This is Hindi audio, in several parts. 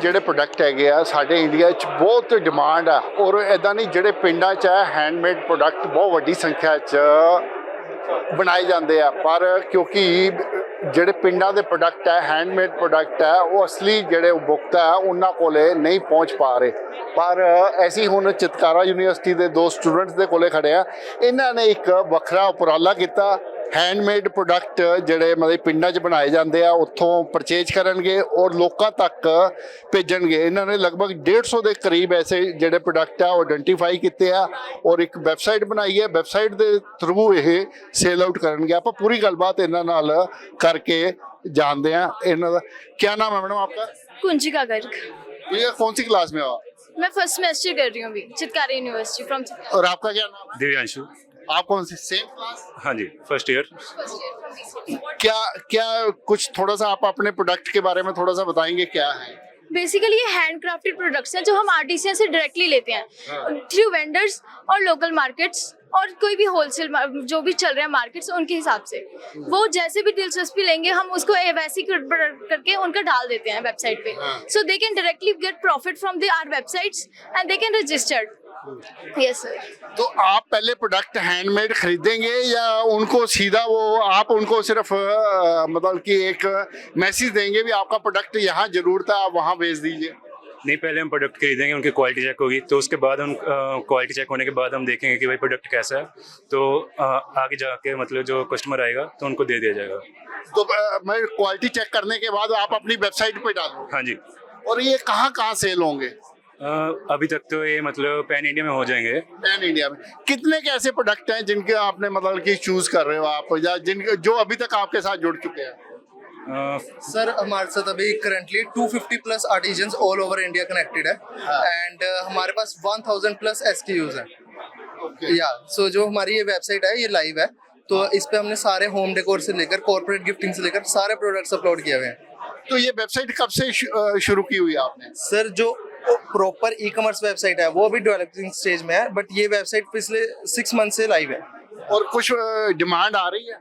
ਜਿਹੜੇ ਪ੍ਰੋਡਕਟ ਹੈਗੇ ਆ ਸਾਡੇ ਇੰਡੀਆ 'ਚ ਬਹੁਤ ਡਿਮਾਂਡ ਆ ਔਰ ਇੱਦਾਂ ਨਹੀਂ ਜਿਹੜੇ ਪਿੰਡਾਂ 'ਚ ਹੈ ਹੈਂਡਮੇਡ ਪ੍ਰੋਡਕਟ ਬਹੁਤ ਵੱਡੀ ਸੰਖਿਆ 'ਚ ਬਣਾਏ ਜਾਂਦੇ ਆ ਪਰ ਕਿਉਂਕਿ ਜਿਹੜੇ ਪਿੰਡਾਂ ਦੇ ਪ੍ਰੋਡਕਟ ਹੈ ਹੈਂਡਮੇਡ ਪ੍ਰੋਡਕਟ ਹੈ ਉਹ ਅਸਲੀ ਜਿਹੜੇ ਉਪਭੋਗਤਾ ਹੈ ਉਹਨਾਂ ਕੋਲੇ ਨਹੀਂ ਪਹੁੰਚ ਪਾ ਰਹੇ ਪਰ ਐਸੀ ਹੁਣ ਚਿਤਕਾਰਾ ਯੂਨੀਵਰਸਿਟੀ ਦੇ ਦੋ ਸਟੂਡੈਂਟਸ ਦੇ ਕੋਲੇ ਖੜੇ ਆ ਇਹਨਾਂ ਨੇ ਇੱਕ ਵੱਖਰਾ ਉਪਰਾਲਾ ਕੀਤਾ हैंडमेड प्रोडक्ट ਜਿਹੜੇ ਮਤਲਬ ਪਿੰਡਾਂ 'ਚ ਬਣਾਏ ਜਾਂਦੇ ਆ ਉੱਥੋਂ ਪਰਚੇਜ ਕਰਨਗੇ ਔਰ ਲੋਕਾਂ ਤੱਕ ਭੇਜਣਗੇ ਇਹਨਾਂ ਨੇ ਲਗਭਗ 150 ਦੇ ਕਰੀਬ ਐਸੇ ਜਿਹੜੇ ਪ੍ਰੋਡਕਟ ਆ ਉਹ ਆਇਡੈਂਟੀਫਾਈ ਕੀਤੇ ਆ ਔਰ ਇੱਕ ਵੈਬਸਾਈਟ ਬਣਾਈ ਹੈ ਵੈਬਸਾਈਟ ਦੇ ਥਰੂ ਇਹ ਸੇਲ ਆਊਟ ਕਰਨਗੇ ਆਪਾਂ ਪੂਰੀ ਗੱਲਬਾਤ ਇਹਨਾਂ ਨਾਲ ਕਰਕੇ ਜਾਣਦੇ ਆ ਇਹਨਾਂ ਦਾ ਕੀ ਨਾਮ ਹੈ मैडम आपका कुंजिका गर्ग। ये कौन सी क्लास में हो मैं फर्स्ट सेमेस्टर कर रही हूँ अभी चितकारा यूनिवर्सिटी फ्रॉम और आपका क्या नाम है दिव्यांशु। आप कौन सी सेम क्लास हाँ जी, फर्स्ट ईयर। क्या क्या कुछ थोड़ा सा आप अपने प्रोडक्ट के बारे में थोड़ा सा बताएंगे क्या है बेसिकली ये हैंड क्राफ्टेड प्रोडक्ट्स हैं जो हम आर्टिसियन से डायरेक्टली लेते हैं थ्रू वेंडर्स और लोकल मार्केट्स और कोई भी होलसेल जो भी चल रहे हैं मार्केट्स उनके हिसाब से वो जैसे भी दिलचस्पी लेंगे हम उसको वैसे ही करके उनका डाल देते हैं वेबसाइट पे so they can directly get profit from the our websites and they can registered. Yes sir. तो आप पहले प्रोडक्ट हैंडमेड खरीदेंगे या उनको सीधा वो आप उनको सिर्फ मतलब कि एक मैसेज देंगे भी आपका प्रोडक्ट यहाँ जरूर था आप वहाँ भेज दीजिए? नहीं, पहले हम प्रोडक्ट खरीदेंगे, उनकी क्वालिटी चेक होगी तो उसके बाद हम क्वालिटी चेक होने के बाद हम देखेंगे कि भाई प्रोडक्ट कैसा है तो आगे जाके मतलब जो कस्टमर आएगा तो उनको दे दिया जाएगा। तो मैं क्वालिटी चेक करने के बाद आप अपनी वेबसाइट पे डालो? हाँ जी। और ये कहाँ सेल होंगे? अभी तक तो ये मतलब पैन इंडिया में हो जाएंगे। पैन इंडिया में कितने के ऐसे प्रोडक्ट हैं जिनके आपने मतलब कि चूज कर रहे हो आप या जिनके जो अभी तक आपके साथ जुड़ चुके हैं? सर हमारे साथ अभी currently 250 plus artisans all over India connected है एंड हमारे पास 1000 प्लस SKUs हैं या सो जो हमारी ये वेबसाइट है ये लाइव है तो इस पे हमने सारे होम डेकोर से लेकर कॉर्पोरेट गिफ्टिंग से लेकर सारे प्रोडक्ट्स अपलोड किए हुए हैं। तो ये वेबसाइट कब से शुरू की हुई आपने? सर जो प्रॉपर ई-कॉमर्स वेबसाइट है वो अभी डेवलपिंग स्टेज में है बट ये वेबसाइट पिछले 6 मंथ से लाइव है। और कुछ डिमांड आ रही है?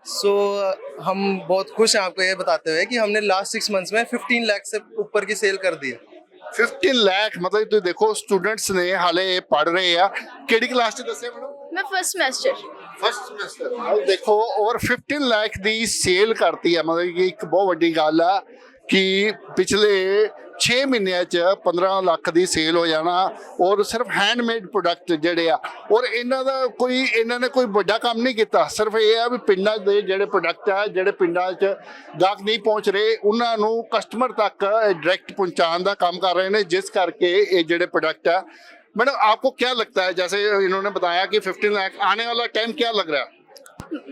सो हम बहुत खुश हैं आपको ये बताते हुए कि हमने लास्ट 6 मंथ्स में 15 लाख से ऊपर की सेल कर दी है। 15 लाख मतलब तो देखो स्टूडेंट्स ने हाले पढ़ रहे हैं केड़ी क्लास च दस्सिया मैडम? मैं फर्स्ट सेमेस्टर। फर्स्ट सेमेस्टर देखो और 15 लाख दी सेल करती है मतलब कि एक बहुत बड़ी गल है कि पिछले 6 ਮਹੀਨਿਆਂ 'ਚ 15 ਲੱਖ ਦੀ ਸੇਲ ਹੋ ਜਾਣਾ ਔਰ ਸਿਰਫ ਹੈਂਡਮੇਡ ਪ੍ਰੋਡਕਟ ਜਿਹੜੇ ਆ ਔਰ ਇਹਨਾਂ ਨੇ ਕੋਈ ਵੱਡਾ ਕੰਮ ਨਹੀਂ ਕੀਤਾ ਸਿਰਫ ਇਹ ਆ ਵੀ ਪਿੰਡਾਂ ਦੇ ਜਿਹੜੇ ਪ੍ਰੋਡਕਟ ਆ ਜਿਹੜੇ ਪਿੰਡਾਂ 'ਚ ਗਾਹਕ ਨਹੀਂ ਪਹੁੰਚ ਰਹੇ ਉਹਨਾਂ ਨੂੰ ਕਸਟਮਰ ਤੱਕ डायरेक्ट पहुंचाने का काम कर रहे हैं जिस करके ये ਜਿਹੜੇ प्रोडक्ट है। मैडम आपको क्या लगता है जैसे इन्होंने बताया कि 15 लाख आने वाला टाइम क्या लग रहा है?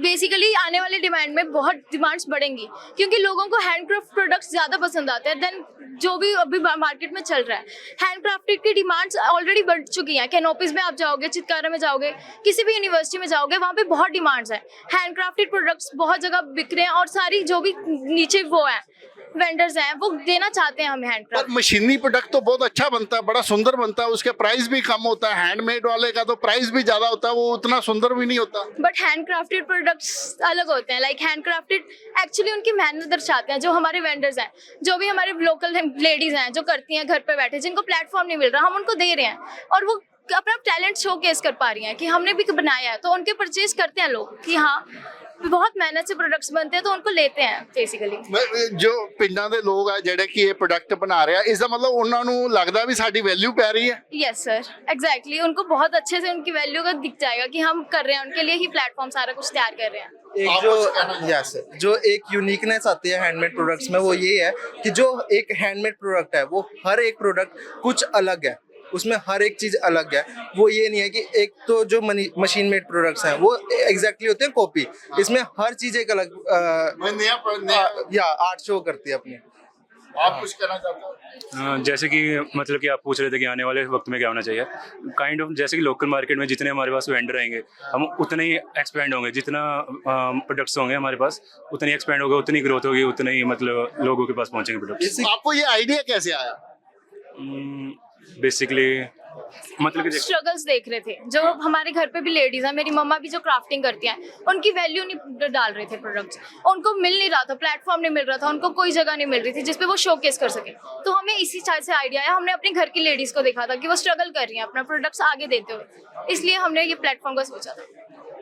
बेसिकली आने वाले डिमांड में बहुत डिमांड्स बढ़ेंगी क्योंकि लोगों को हैंडक्राफ्ट प्रोडक्ट्स ज़्यादा पसंद आते हैं देन जो भी अभी मार्केट में चल रहा है। हैंडक्राफ्टेड की डिमांड्स ऑलरेडी बढ़ चुकी हैं। कैनोपीज में आप जाओगे चितकारा में जाओगे किसी भी यूनिवर्सिटी में जाओगे वहाँ पे बहुत डिमांड्स हैं। हैंडक्राफ्टेड प्रोडक्ट्स बहुत जगह बिक रहे हैं और सारी जो भी नीचे वो हैं वेंडर्स हैं वो देना चाहते हैं हमें हैंडक्राफ्ट। मशीनी प्रोडक्ट तो बहुत अच्छा बनता है बड़ा सुंदर बनता है उसके प्राइस भी कम होता है हैंडमेड वाले का तो प्राइस भी ज्यादा होता है वो उतना सुंदर भी नहीं होता। बट हैंडक्राफ्टेड प्रोडक्ट्स अलग होते हैं लाइक हैंडक्राफ्टेड एक्चुअली उनकी मेहनत दर्शाते हैं। जो हमारे वेंडर्स हैं जो भी हमारे लोकल लेडीज हैं जो करती हैं घर पे बैठे जिनको प्लेटफॉर्म नहीं मिल रहा हम उनको दे रहे हैं और वो अपना टैलेंट शोकेस कर पा रही हैं कि हमने भी बनाया है तो उनके परचेज करते हैं लोग कि हाँ बहुत मेहनत से प्रोडक्ट्स बनते हैं तो उनको लेते हैं बेसिकली। जो ਪਿੰਡਾਂ ਦੇ ਲੋਕ ਆ ਜਿਹੜੇ ਕਿ ਇਹ ਪ੍ਰੋਡਕਟ ਬਣਾ ਰਹੇ ਆ ਇਸ ਦਾ ਮਤਲਬ ਉਹਨਾਂ ਨੂੰ ਲੱਗਦਾ ਵੀ ਸਾਡੀ ਵੈਲਿਊ ਪੈ ਰਹੀ ਹੈ? यस सर एग्जैक्टली उनको बहुत अच्छे से उनकी वैल्यू का दिख जाएगा कि हम कर रहे हैं उनके लिए ही प्लेटफॉर्म सारा कुछ तैयार कर रहे हैं। एक जो एक यूनिकनेस आती है हैंडमेड प्रोडक्ट्स में वो ये है कि जो एक हैंडमेड प्रोडक्ट है वो हर एक प्रोडक्ट कुछ अलग है उसमें हर एक चीज अलग है। वो ये नहीं है कि एक तो जो मशीन मेड प्रोडक्ट्स हैं वो एग्जैक्टली होते हैं कॉपी इसमें हर चीज एक अलग या आर्ट शो करती है अपनी। आप कुछ कहना चाहते हो? जैसे कि मतलब कि आप पूछ रहे थे कि आने वाले वक्त में क्या होना चाहिए काइंड ऑफ जैसे कि लोकल मार्केट में जितने हमारे पास वेंडर आएंगे हम उतने ही एक्सपेंड होंगे जितना प्रोडक्ट्स होंगे हमारे पास उतनी एक्सपेंड होगा उतनी ग्रोथ होगी उतने ही मतलब लोगों के पास पहुंचेंगे प्रोडक्ट्स। आपको ये आइडिया कैसे आया? बेसिकली मतलब कि स्ट्रगल्स देख रहे थे, जो हमारे घर पे भी लेडीज हैं, मेरी मम्मा भी जो क्राफ्टिंग करती हैं, उनकी वैल्यू नहीं डाल रहे थे प्रोडक्ट्स, उनको मिल नहीं रहा था, प्लेटफॉर्म नहीं मिल रहा था, उनको कोई जगह नहीं मिल रही थी जिसपे वो शोकेस कर सके। तो हमें इसी चाय से आइडिया आया, हमने अपने घर की लेडीज को देखा था कि वो स्ट्रगल कर रही हैं अपना प्रोडक्ट्स आगे देते हुए, इसलिए हमने ये प्लेटफॉर्म का सोचा था।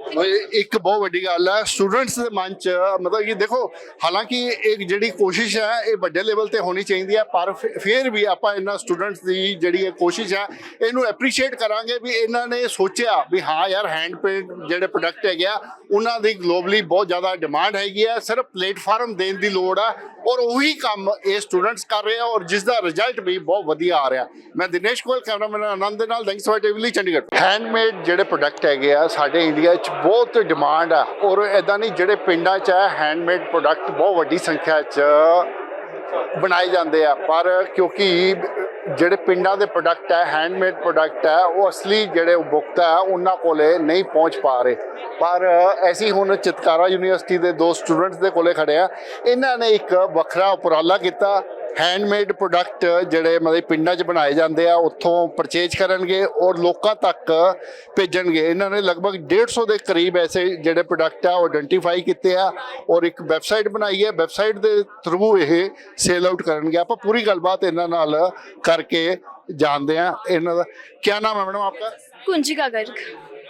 एक बहुत ਵੱਡੀ ਗੱਲ ਹੈ ਸਟੂਡੈਂਟਸ ਦੇ ਮਨ ਚ ਮਤਲਬ ਕਿ ਦੇਖੋ ਹਾਲਾਂਕਿ ਇੱਕ ਜਿਹੜੀ ਕੋਸ਼ਿਸ਼ ਹੈ ਇਹ ਵੱਡੇ ਲੈਵਲ ਤੇ ਹੋਣੀ ਚਾਹੀਦੀ ਹੈ ਪਰ ਫਿਰ ਵੀ ਆਪਾਂ ਇਹਨਾਂ ਸਟੂਡੈਂਟਸ ਦੀ ਜਿਹੜੀ ਇਹ ਕੋਸ਼ਿਸ਼ ਹੈ ਇਹਨੂੰ ਐਪਰੀਸ਼ੀਏਟ ਕਰਾਂਗੇ ਵੀ ਇਹਨਾਂ ਨੇ ਸੋਚਿਆ ਵੀ ਹਾਂ ਯਾਰ ਹੈਂਡ ਪੇਂਟ ਜਿਹੜੇ ਪ੍ਰੋਡਕਟ ਹੈਗੇ ਆ ਉਹਨਾਂ ਦੀ ਗਲੋਬਲੀ ਬਹੁਤ ਜ਼ਿਆਦਾ ਡਿਮਾਂਡ ਹੈਗੀ ਹੈ ਸਿਰਫ ਪਲੇਟਫਾਰਮ ਦੇਣ ਦੀ ਲੋੜ ਆ ਔਰ ਉਹੀ ਕੰਮ ਇਹ ਸਟੂਡੈਂਟਸ ਕਰ ਰਹੇ ਆ ਔਰ ਜਿਸ ਦਾ ਰਿਜ਼ਲਟ ਵੀ ਬਹੁਤ ਵਧੀਆ ਆ ਰਿਹਾ ਮੈਂ ਦਿਨੇਸ਼ ਗੋਇਲ ਕੈਮਰਾਮੈਨ ਆਨੰਦ ਦੇ ਨਾਲ thanks for TV Chandigarh handmade ਜਿਹੜੇ ਪ੍ਰੋਡਕਟ ਹੈਗੇ ਆ ਸਾਡੇ ਇੰਡੀਆ 'ਚ ਬਹੁਤ ਡਿਮਾਂਡ ਆ ਔਰ ਇਦਾਂ ਨਹੀਂ ਜਿਹੜੇ ਪਿੰਡਾਂ 'ਚ ਹੈ ਹੈਂਡਮੇਡ ਪ੍ਰੋਡਕਟ ਬਹੁਤ ਵੱਡੀ ਸੰਖਿਆ 'ਚ ਬਣਾਏ ਜਾਂਦੇ ਆ ਪਰ ਕਿਉਂਕਿ ਜਿਹੜੇ ਪਿੰਡਾਂ ਦੇ ਪ੍ਰੋਡਕਟ ਹੈ ਹੈਂਡਮੇਡ ਪ੍ਰੋਡਕਟ ਹੈ ਉਹ ਅਸਲੀ ਜਿਹੜੇ ਉਪਭੋਗਤਾ ਹੈ ਉਹਨਾਂ ਕੋਲੇ ਨਹੀਂ ਪਹੁੰਚ ਪਾ ਰਹੇ ਪਰ ਐਸੀ ਹੁਣ ਚਿਤਕਾਰਾ ਯੂਨੀਵਰਸਿਟੀ ਦੇ ਦੋ ਸਟੂਡੈਂਟਸ ਦੇ ਕੋਲੇ ਖੜੇ ਆ ਇਹਨਾਂ ਨੇ ਇੱਕ ਵੱਖਰਾ ਉਪਰਾਲਾ ਕੀਤਾ हैंडमेड प्रोडक्ट ਜਿਹੜੇ ਮਤਲਬ ਪਿੰਡਾਂ 'ਚ ਬਣਾਏ ਜਾਂਦੇ ਆ ਉੱਥੋਂ ਪਰਚੇਜ ਕਰਨਗੇ ਔਰ ਲੋਕਾਂ ਤੱਕ ਭੇਜਣਗੇ ਇਹਨਾਂ ਨੇ ਲਗਭਗ 150 ਦੇ ਕਰੀਬ ਐਸੇ ਜਿਹੜੇ ਪ੍ਰੋਡਕਟ ਆ ਉਹ ਆਇਡੈਂਟੀਫਾਈ ਕੀਤੇ ਆ ਔਰ ਇੱਕ ਵੈਬਸਾਈਟ ਬਣਾਈ ਹੈ ਵੈਬਸਾਈਟ ਦੇ ਥਰੂ ਇਹ ਸੇਲ ਆਊਟ ਕਰਨਗੇ ਆਪਾਂ ਪੂਰੀ ਗੱਲਬਾਤ ਇਹਨਾਂ ਨਾਲ ਕਰਕੇ जानते हैं इन्हों क्या नाम है मैडम आपका? कुंजिका गर्ग।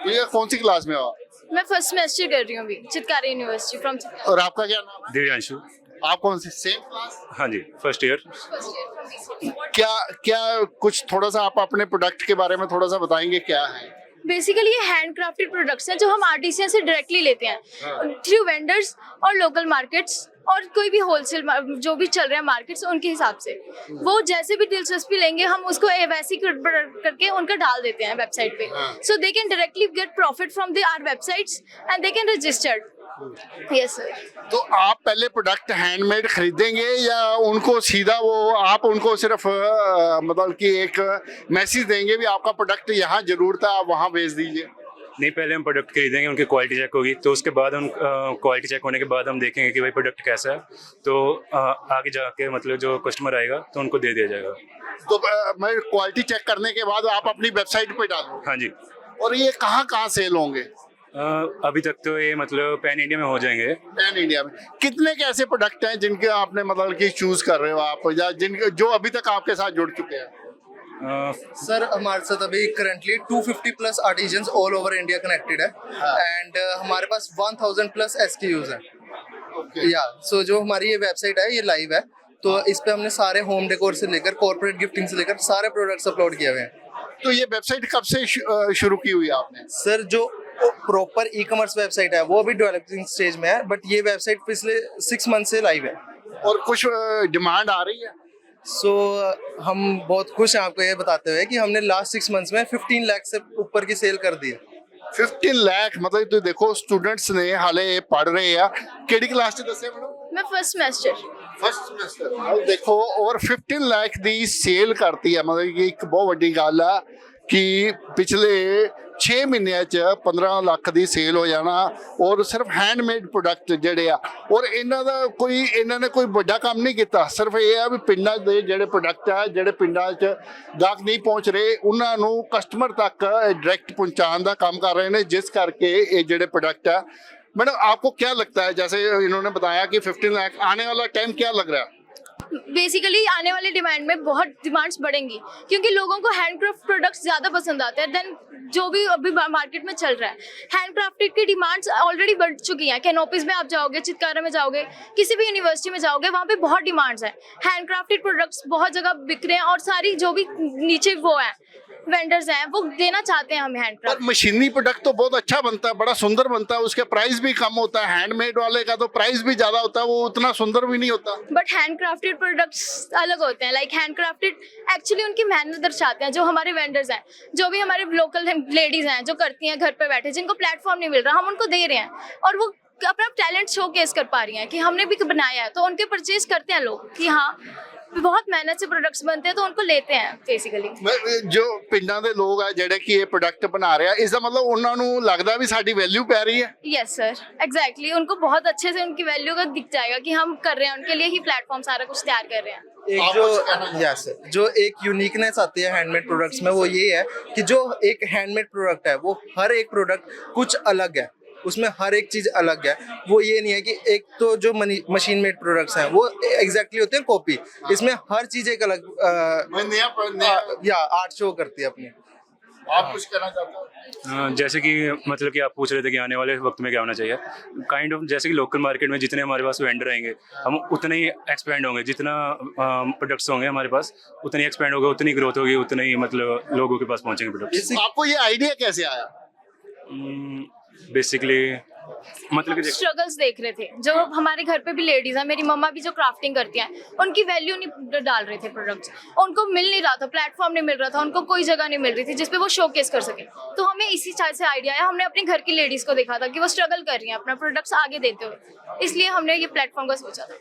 ये कौन सी क्लास में हो? मैं फर्स्ट सेमेस्टर कर रही हूँ अभी चितकारी यूनिवर्सिटी फ्रॉम। और आपका क्या नाम? दिव्यांशु। आप कौन सी सेम क्लास? हाँ जी फर्स्ट ईयर। क्या क्या कुछ थोड़ा सा आप अपने प्रोडक्ट के बारे में थोड़ा सा बताएंगे क्या है? बेसिकली ये हैंड क्राफ्टेड प्रोडक्ट्स हैं जो हम आर्टिसियन से डायरेक्टली लेते हैं थ्रू वेंडर्स और लोकल मार्केट्स और कोई भी होलसेल जो भी चल रहे हैं मार्केट्स उनके हिसाब से वो जैसे भी दिलचस्पी लेंगे हम उसको वैसे ही करके उनका डाल देते हैं वेबसाइट पे so they can directly get profit from the our websites and they can registered. Yes sir. तो आप पहले प्रोडक्ट हैंडमेड खरीदेंगे या उनको सीधा वो आप उनको सिर्फ मतलब कि एक मैसेज देंगे भी आपका प्रोडक्ट यहाँ जरूरत है आप वहाँ भेज दीजिए? नहीं पहले हम प्रोडक्ट खरीदेंगे उनकी क्वालिटी चेक होगी तो उसके बाद हम क्वालिटी चेक होने के बाद हम देखेंगे कि भाई प्रोडक्ट कैसा है तो आगे जाके मतलब जो कस्टमर आएगा तो उनको दे दिया जाएगा। तो मैं क्वालिटी चेक करने के बाद आप अपनी वेबसाइट पे डालो? हाँ जी। और ये कहाँ सेल होंगे? अभी तक तो ये मतलब पैन इंडिया में हो जाएंगे। पैन इंडिया में कितने के ऐसे प्रोडक्ट हैं जिनके आपने मतलब कि चूज कर रहे हो आप या जिनके जो अभी तक आपके साथ जुड़ चुके हैं? सर हमारे साथ अभी currently 250 plus artisans all over India connected है एंड हमारे पास 1000 प्लस SKUs हैं। या सो जो हमारी ये वेबसाइट है ये लाइव है तो इस पे हमने सारे होम डेकोर से लेकर कॉर्पोरेट गिफ्टिंग से लेकर सारे प्रोडक्ट्स अपलोड किए हुए हैं। तो ये वेबसाइट कब से शुरू की हुई आपने? सर जो प्रॉपर ई-कॉमर्स वेबसाइट है वो अभी डेवलपिंग स्टेज में है बट ये वेबसाइट पिछले 6 मंथ से लाइव है। और कुछ डिमांड आ रही है? सो हम बहुत खुश हैं आपको ये बताते हुए कि हमने लास्ट 6 मंथ्स में 15 लाख से ऊपर की सेल कर दी है। 15 लाख मतलब तो देखो स्टूडेंट्स ने हाले पढ़ रहे हैं केड़ी क्लास च दसे मैडम? मैं फर्स्ट सेमेस्टर। फर्स्ट सेमेस्टर अब देखो और 15 लाख दी सेल करती है मतलब कि एक बहुत बड़ी गल है कि पिछले 6 ਮਹੀਨਿਆਂ 'ਚ 15 ਲੱਖ ਦੀ ਸੇਲ ਹੋ ਜਾਣਾ ਔਰ ਸਿਰਫ ਹੈਂਡਮੇਡ ਪ੍ਰੋਡਕਟ ਜਿਹੜੇ ਆ ਔਰ ਇਹਨਾਂ ਨੇ ਕੋਈ ਵੱਡਾ ਕੰਮ ਨਹੀਂ ਕੀਤਾ ਸਿਰਫ ਇਹ ਆ ਵੀ ਪਿੰਡਾਂ ਦੇ ਜਿਹੜੇ ਪ੍ਰੋਡਕਟ ਆ ਜਿਹੜੇ ਪਿੰਡਾਂ 'ਚ ਗਾਹਕ ਨਹੀਂ ਪਹੁੰਚ ਰਹੇ ਉਹਨਾਂ ਨੂੰ ਕਸਟਮਰ ਤੱਕ डायरेक्ट पहुंचाने का काम कर रहे हैं जिस करके ये ਜਿਹੜੇ प्रोडक्ट है। मैडम आपको क्या लगता है जैसे इन्होंने बताया कि 15 लाख आने वाला टाइम क्या लग रहा है? बेसिकली आने वाले डिमांड में बहुत डिमांड्स बढ़ेंगी क्योंकि लोगों को हैंडक्राफ्ट प्रोडक्ट्स ज़्यादा पसंद आते हैं देन जो भी अभी मार्केट में चल रहा है। हैंडक्राफ्टेड की डिमांड्स ऑलरेडी बढ़ चुकी हैं। कैनोपीज में आप जाओगे चितकारा में जाओगे किसी भी यूनिवर्सिटी में जाओगे वहाँ पे बहुत डिमांड्स हैं। हैंडक्राफ्टेड प्रोडक्ट्स बहुत जगह बिक रहे हैं और सारी जो भी नीचे वो है वेंडर्स हैं वो देना चाहते हैं हमें हैंडक्राफ्ट। मशीनी प्रोडक्ट तो बहुत अच्छा बनता है बड़ा सुंदर बनता है उसके प्राइस भी कम होता है हैंडमेड वाले का तो प्राइस भी ज्यादा होता है वो उतना सुंदर भी नहीं होता। बट हैंडक्राफ्टेड प्रोडक्ट्स अलग होते हैं लाइक हैंडक्राफ्टेड एक्चुअली उनकी मेहनत दर्शाते हैं। जो हमारे वेंडर्स हैं जो भी हमारे लोकल लेडीज हैं जो करती हैं घर पे बैठे जिनको प्लेटफॉर्म नहीं मिल रहा हम उनको दे रहे हैं और वो अपना टैलेंट शोकेस कर पा रही हैं कि हमने भी बनाया है तो उनके परचेज करते हैं लोग कि हाँ बहुत मेहनत से प्रोडक्ट्स बनते हैं तो उनको लेते हैं बेसिकली। ਜੋ ਪਿੰਡਾਂ ਦੇ ਲੋਕ ਆ ਜਿਹੜੇ ਕਿ ਇਹ ਪ੍ਰੋਡਕਟ ਬਣਾ ਰਿਹਾ ਇਸ ਦਾ ਮਤਲਬ ਉਹਨਾਂ ਨੂੰ ਲੱਗਦਾ ਵੀ ਸਾਡੀ ਵੈਲਿਊ ਪੈ ਰਹੀ ਹੈ। यस सर, एग्जैक्टली उनको बहुत अच्छे से उनकी वैल्यू का दिख जाएगा कि हम कर रहे हैं, उनके लिए ही प्लेटफॉर्म सारा कुछ तैयार कर रहे हैं। एक जो यस जो एक यूनिकनेस आती है हैंडमेड प्रोडक्ट्स में वो ये है कि जो एक हैंडमेड प्रोडक्ट है वो हर एक प्रोडक्ट कुछ अलग है, उसमें हर एक चीज अलग है। वो ये नहीं है कि एक तो जो मशीन मेड प्रोडक्ट्स हैं वो एग्जैक्टली होते हैं कॉपी, इसमें हर चीज एक अलग या आर्ट शो करती है अपनी। आप कुछ कहना चाहते हो? जैसे कि मतलब कि आप पूछ रहे थे कि आने वाले वक्त में क्या होना चाहिए, काइंड ऑफ जैसे कि लोकल मार्केट में जितने हमारे पास वेंडर आएंगे हम उतने ही एक्सपेंड होंगे, जितना प्रोडक्ट्स होंगे हमारे पास उतनी एक्सपेंड होगा, उतनी ग्रोथ होगी, उतने ही मतलब लोगों के पास पहुंचेंगे प्रोडक्ट्स। आपको ये आइडिया कैसे आया? बेसिकली मतलब कि स्ट्रगल्स देख रहे थे जो हमारे घर पे भी लेडीज हैं, मेरी मम्मा भी जो क्राफ्टिंग करती हैं, उनकी वैल्यू नहीं डाल रहे थे प्रोडक्ट्स, उनको मिल नहीं रहा था, प्लेटफॉर्म नहीं मिल रहा था, उनको कोई जगह नहीं मिल रही थी जिसपे वो शोकेस कर सके। तो हमें इसी चार्ज से आइडिया आया, हमने अपने घर की लेडीज को देखा था कि वो स्ट्रगल कर रही हैं अपना प्रोडक्ट्स आगे देते हुए, इसलिए हमने ये प्लेटफॉर्म का सोचा था।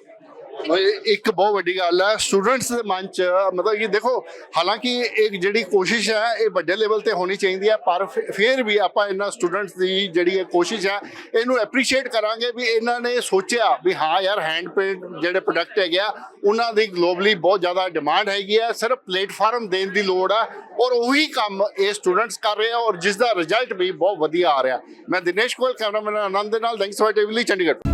ਇੱਕ ਬਹੁਤ ਵੱਡੀ ਗੱਲ ਹੈ ਸਟੂਡੈਂਟਸ ਦੇ ਮਨ ਚ, ਮਤਲਬ ਕਿ ਦੇਖੋ ਹਾਲਾਂਕਿ ਇੱਕ ਜਿਹੜੀ ਕੋਸ਼ਿਸ਼ ਹੈ ਇਹ ਵੱਡੇ ਲੈਵਲ ਤੇ ਹੋਣੀ ਚਾਹੀਦੀ ਹੈ, ਪਰ ਫਿਰ ਵੀ ਆਪਾਂ ਇਹਨਾਂ ਸਟੂਡੈਂਟਸ ਦੀ ਜਿਹੜੀ ਇਹ ਕੋਸ਼ਿਸ਼ ਹੈ ਇਹਨੂੰ ਐਪਰੀਸ਼ੀਏਟ ਕਰਾਂਗੇ ਵੀ ਇਹਨਾਂ ਨੇ ਸੋਚਿਆ ਵੀ ਹਾਂ ਯਾਰ ਹੈਂਡ ਪੇਂਟ ਜਿਹੜੇ ਪ੍ਰੋਡਕਟ ਹੈਗੇ ਆ ਉਹਨਾਂ ਦੀ ਗਲੋਬਲੀ ਬਹੁਤ ਜ਼ਿਆਦਾ ਡਿਮਾਂਡ ਹੈਗੀ ਹੈ, ਸਿਰਫ ਪਲੇਟਫਾਰਮ ਦੇਣ ਦੀ ਲੋੜ ਆ ਔਰ ਉਹੀ ਕੰਮ ਇਹ ਸਟੂਡੈਂਟਸ ਕਰ ਰਹੇ ਆ ਔਰ ਜਿਸ ਦਾ ਰਿਜ਼ਲਟ ਵੀ ਬਹੁਤ ਵਧੀਆ ਆ ਰਿਹਾ। ਮੈਂ ਦਿਨੇਸ਼ ਗੋਇਲ, ਕੈਮਰਾਮੈਨ ਆਨੰਦ ਦੇ ਨਾਲ, ਦੈਂਗਸਵਾ ਟੀਵੀ ਲਈ, ਚੰਡੀਗੜ੍ਹ।